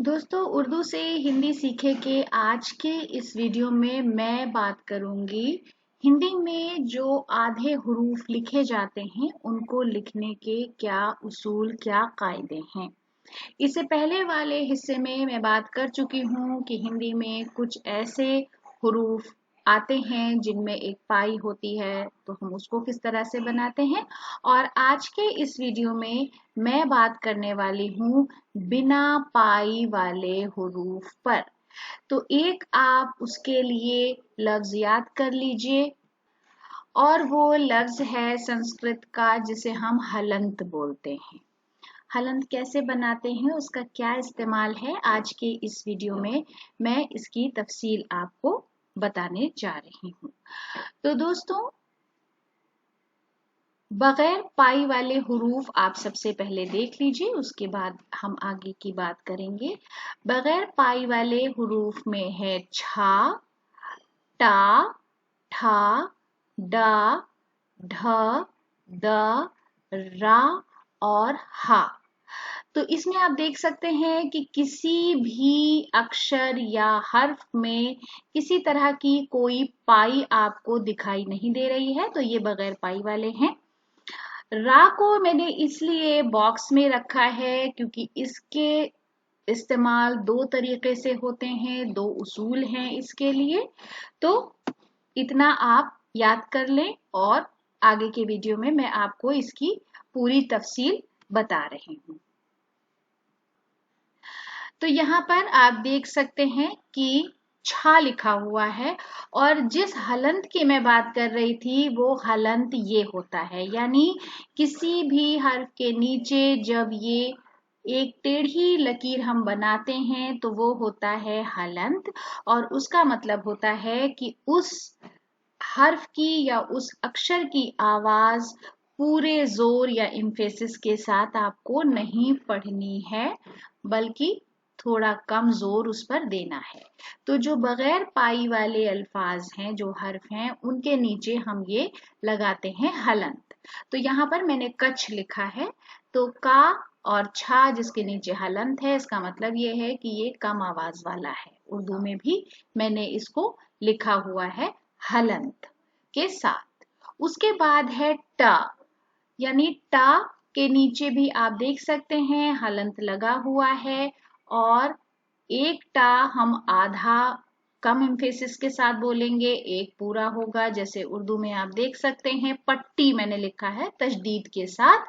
दोस्तों, उर्दू से हिंदी सीखे के आज के इस वीडियो में मैं बात करूंगी हिंदी में जो आधे हुरूफ लिखे जाते हैं उनको लिखने के क्या उसूल, क्या कायदे हैं। इससे पहले वाले हिस्से में मैं बात कर चुकी हूँ कि हिंदी में कुछ ऐसे हुरूफ आते हैं जिनमें एक पाई होती है, तो हम उसको किस तरह से बनाते हैं। और आज के इस वीडियो में मैं बात करने वाली हूँ बिना पाई वाले हुरूफ पर। तो एक आप उसके लिए लफ्ज याद कर लीजिए, और वो लफ्ज है संस्कृत का जिसे हम हलंत बोलते हैं। हलंत कैसे बनाते हैं, उसका क्या इस्तेमाल है, आज के इस वीडियो में मैं इसकी तफसील आपको बताने जा रही हूँ। तो दोस्तों, बगैर पाई वाले हुरूफ आप सबसे पहले देख लीजिए, उसके बाद हम आगे की बात करेंगे। बगैर पाई वाले हुरूफ में है छा, टा, ठा, डा, ढ, द, रा और हा। तो इसमें आप देख सकते हैं कि किसी भी अक्षर या हर्फ में किसी तरह की कोई पाई आपको दिखाई नहीं दे रही है, तो ये बगैर पाई वाले हैं। रा को मैंने इसलिए बॉक्स में रखा है क्योंकि इसके इस्तेमाल दो तरीके से होते हैं, दो उसूल हैं इसके लिए। तो इतना आप याद कर लें, और आगे के वीडियो में मैं आपको इसकी पूरी तफसील बता रही हूँ। तो यहाँ पर आप देख सकते हैं कि छा लिखा हुआ है, और जिस हलंत की मैं बात कर रही थी वो हलंत ये होता है, यानी किसी भी हर्फ के नीचे जब ये एक टेढ़ी लकीर हम बनाते हैं तो वो होता है हलंत। और उसका मतलब होता है कि उस हर्फ की या उस अक्षर की आवाज पूरे जोर या इम्फेसिस के साथ आपको नहीं पढ़नी है, बल्कि थोड़ा कम जोर उस पर देना है। तो जो बगैर पाई वाले अल्फाज हैं, जो हर्फ हैं, उनके नीचे हम ये लगाते हैं हलंत। तो यहाँ पर मैंने कच्छ लिखा है, तो का और छा जिसके नीचे हलंत है, इसका मतलब ये है कि ये कम आवाज वाला है। उर्दू में भी मैंने इसको लिखा हुआ है हलंत के साथ। उसके बाद है टा, यानी टा के नीचे भी आप देख सकते हैं हलंत लगा हुआ है, और एक टा हम आधा कम एम्फेसिस के साथ बोलेंगे, एक पूरा होगा। जैसे उर्दू में आप देख सकते हैं पट्टी मैंने लिखा है तशदीद के साथ।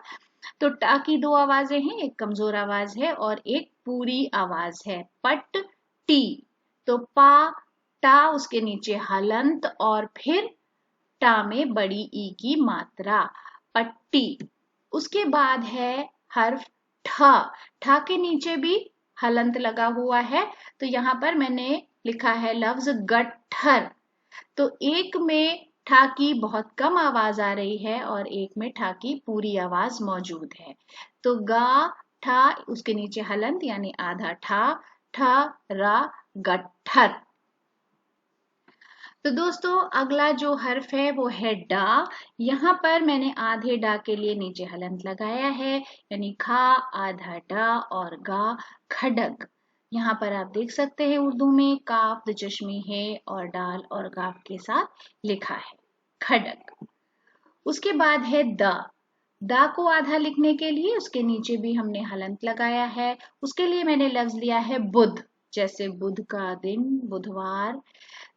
तो टा की दो आवाजें हैं, एक कमजोर आवाज है और एक पूरी आवाज है, पट टी। तो पा टा, उसके नीचे हलंत और फिर टा में बड़ी ई की मात्रा, पट्टी। उसके बाद है हर्फ ठ। ठ के नीचे भी हलंत लगा हुआ है, तो यहाँ पर मैंने लिखा है लफ्ज गट्ठर। तो एक में ठा की बहुत कम आवाज आ रही है और एक में ठा की पूरी आवाज मौजूद है। तो गा ठा, उसके नीचे हलंत यानी आधा ठा, ठा रा, गट्ठर। तो दोस्तों, अगला जो हर्फ है वो है डा। यहाँ पर मैंने आधे डा के लिए नीचे हलंत लगाया है, यानी खा, आधा डा और गा, खडग। यहाँ पर आप देख सकते हैं उर्दू में काफ दचश्मी है और डाल और गाफ के साथ लिखा है खडग। उसके बाद है द। दा को आधा लिखने के लिए उसके नीचे भी हमने हलंत लगाया है। उसके लिए मैंने लफ्ज लिया है बुध, जैसे बुध का दिन, बुधवार।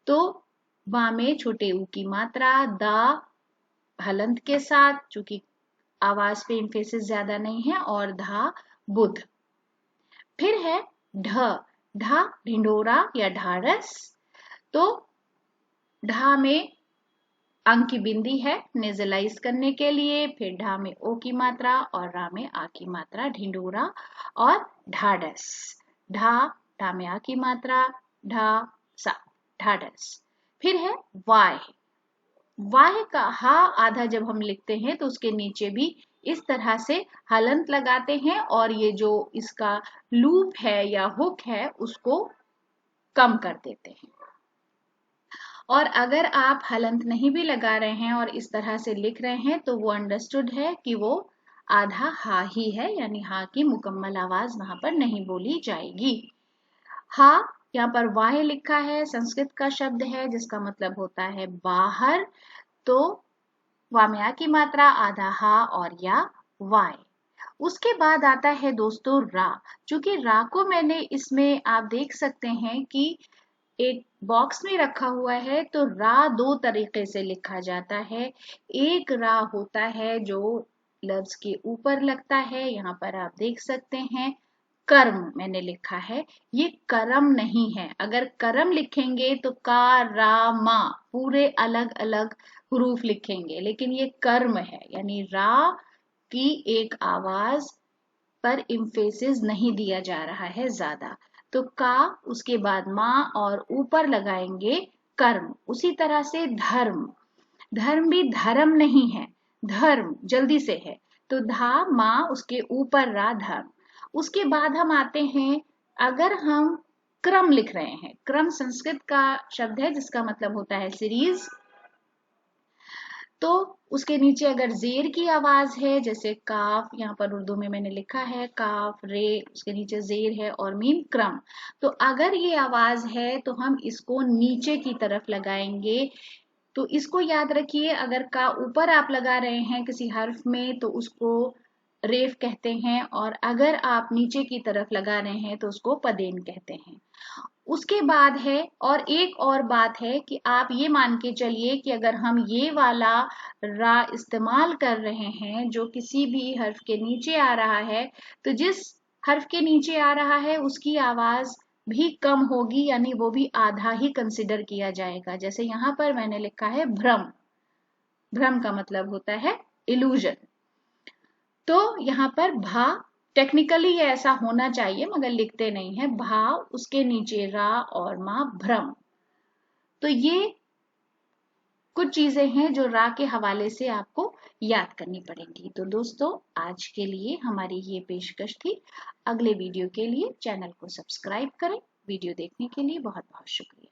तो बा में छोटे ऊ की मात्रा, दा हलंत के साथ, चूंकि आवाज पे इम्फेसिस ज्यादा नहीं है, और धा बुध। फिर है ढ। ढा ढिंडोरा या ढारस। तो ढा में अंग की बिंदी है नेजलाइज करने के लिए, फिर ढा में ओ की मात्रा और रा में आ की मात्रा, ढिंडोरा और ढाडस। ढा, ढा में आ की मात्रा, ढा सा, ढाडस। फिर है वाय। वाय का हा आधा जब हम लिखते हैं तो उसके नीचे भी इस तरह से हलंत लगाते हैं, और ये जो इसका लूप है या हुक है उसको कम कर देते हैं। और अगर आप हलंत नहीं भी लगा रहे हैं और इस तरह से लिख रहे हैं तो वो अंडरस्टूड है कि वो आधा हा ही है, यानी हा की मुकम्मल आवाज वहां पर नहीं बोली जाएगी। हा यहाँ पर वाह लिखा है, संस्कृत का शब्द है जिसका मतलब होता है बाहर। तो वामया की मात्रा आधा हा और या वाय। उसके बाद आता है दोस्तों रा। चूंकि रा को मैंने इसमें आप देख सकते हैं कि एक बॉक्स में रखा हुआ है, तो रा दो तरीके से लिखा जाता है। एक रा होता है जो लफ्ज के ऊपर लगता है, यहाँ पर आप देख सकते हैं कर्म मैंने लिखा है, ये करम नहीं है। अगर करम लिखेंगे तो का रा मा पूरे अलग अलग हरूफ लिखेंगे, लेकिन ये कर्म है, यानी रा की एक आवाज पर इम्फेसिस नहीं दिया जा रहा है ज्यादा। तो का, उसके बाद माँ और ऊपर लगाएंगे कर्म। उसी तरह से धर्म, धर्म भी धर्म नहीं है, धर्म जल्दी से है, तो धा माँ उसके ऊपर रा धर्म। उसके बाद हम आते हैं, अगर हम क्रम लिख रहे हैं, क्रम संस्कृत का शब्द है जिसका मतलब होता है सीरीज। तो उसके नीचे अगर जेर की आवाज है, जैसे काफ, यहाँ पर उर्दू में मैंने लिखा है काफ रे, उसके नीचे जेर है और मीम क्रम। तो अगर ये आवाज है तो हम इसको नीचे की तरफ लगाएंगे। तो इसको याद रखिए, अगर का ऊपर आप लगा रहे हैं किसी हर्फ में तो उसको रेफ कहते हैं, और अगर आप नीचे की तरफ लगा रहे हैं तो उसको पदेन कहते हैं। उसके बाद है, और एक और बात है कि आप ये मान के चलिए कि अगर हम ये वाला रा इस्तेमाल कर रहे हैं जो किसी भी हर्फ के नीचे आ रहा है, तो जिस हर्फ के नीचे आ रहा है उसकी आवाज भी कम होगी, यानी वो भी आधा ही कंसिडर किया जाएगा। जैसे यहाँ पर मैंने लिखा है भ्रम, भ्रम का मतलब होता है इल्यूजन। तो यहाँ पर भा, टेक्निकली ये ऐसा होना चाहिए मगर लिखते नहीं है, भा उसके नीचे रा और मा भ्रम। तो ये कुछ चीजें हैं जो रा के हवाले से आपको याद करनी पड़ेंगी। तो दोस्तों आज के लिए हमारी ये पेशकश थी। अगले वीडियो के लिए चैनल को सब्सक्राइब करें। वीडियो देखने के लिए बहुत बहुत शुक्रिया।